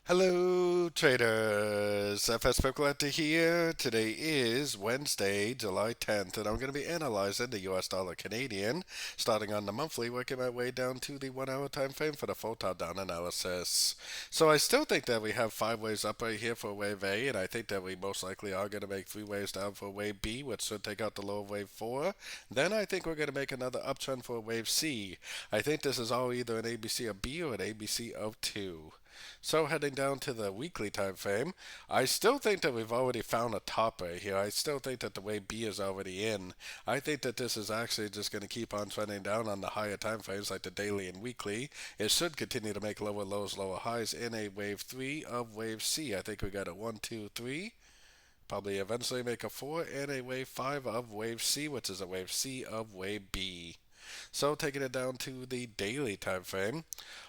Hello, traders. FX Pip Collector here. Today is Wednesday, July 10th, and I'm going to be analyzing the US dollar Canadian, starting on the monthly, working my way down to the 1 hour time frame for the full top down analysis. So I still think that we have 5 waves up right here for wave A, and I think that we most likely are going to make 3 waves down for wave B, which should take out the lower wave 4. Then I think we're going to make another uptrend for wave C. I think this is all either an ABC of B or an ABC of 2. So heading down to the weekly time frame, I still think that we've already found a top right here. I still think that the wave B is already in. I think that this is actually just going to keep on trending down on the higher time frames like the daily and weekly. It should continue to make lower lows, lower highs in a wave 3 of wave C. I think we got a 1, 2, 3. Probably eventually make a 4 and a wave 5 of wave C, which is a wave C of wave B. So taking it down to the daily time frame.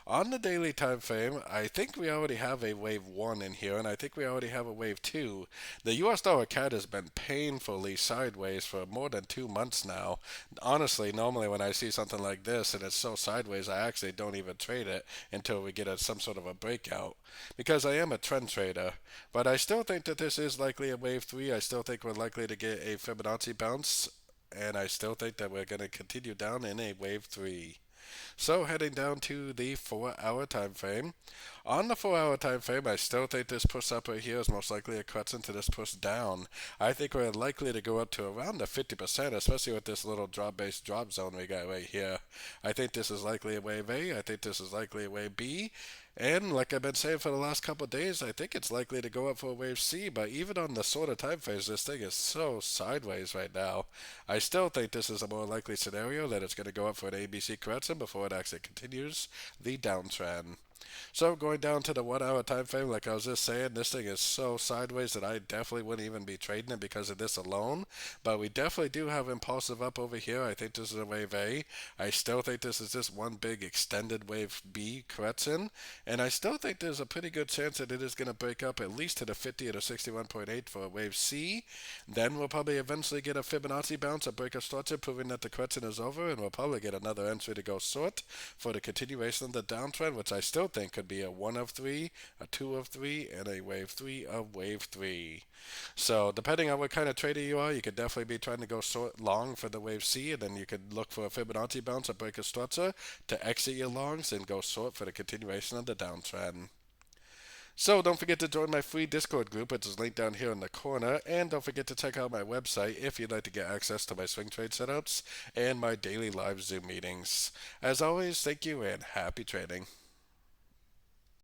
On the daily time frame, I think we already have a wave 1 in here, and I think we already have a wave 2. The US dollar CAD has been painfully sideways for more than 2 months now. Honestly, normally when I see something like this and it's so sideways, I actually don't even trade it until we get some sort of a breakout. Because I am a trend trader. But I still think that this is likely a wave 3. I still think we're likely to get a Fibonacci bounce, and I still think that we're going to continue down in a wave 3. So heading down to the 4 hour time frame. On the 4 hour time frame, I still think this push up right here is most likely a correction to this push down. I think we're likely to go up to around the 50%, especially with this little drop-based drop zone we got right here. I think this is likely a wave A. I think this is likely a wave B. And like I've been saying for the last couple of days, I think it's likely to go up for a wave C, but even on the sort of time phase, this thing is so sideways right now. I still think this is a more likely scenario that it's going to go up for an ABC correction before it actually continues the downtrend. So going down to the 1 hour time frame, like I was just saying, this thing is so sideways that I definitely wouldn't even be trading it because of this alone. But we definitely do have impulsive up over here. I think this is a wave A. I still think this is just one big extended wave B correction. And I still think there's a pretty good chance that it is going to break up at least to the 50 or the 61.8 for a wave C. Then we'll probably eventually get a Fibonacci bounce, a break of structure, proving that the correction is over. And we'll probably get another entry to go short for the continuation of the downtrend, which I still think could be a 1 of 3, a 2 of 3, and a wave 3 of wave 3. So depending on what kind of trader you are, you could definitely be trying to go short long for the wave C, and then you could look for a Fibonacci bounce, a break of structure to exit your longs and go short for the continuation of the downtrend. So don't forget to join my free Discord group, which is linked down here in the corner, and don't forget to check out my website if you'd like to get access to my swing trade setups and my daily live Zoom meetings. As always, thank you and happy trading.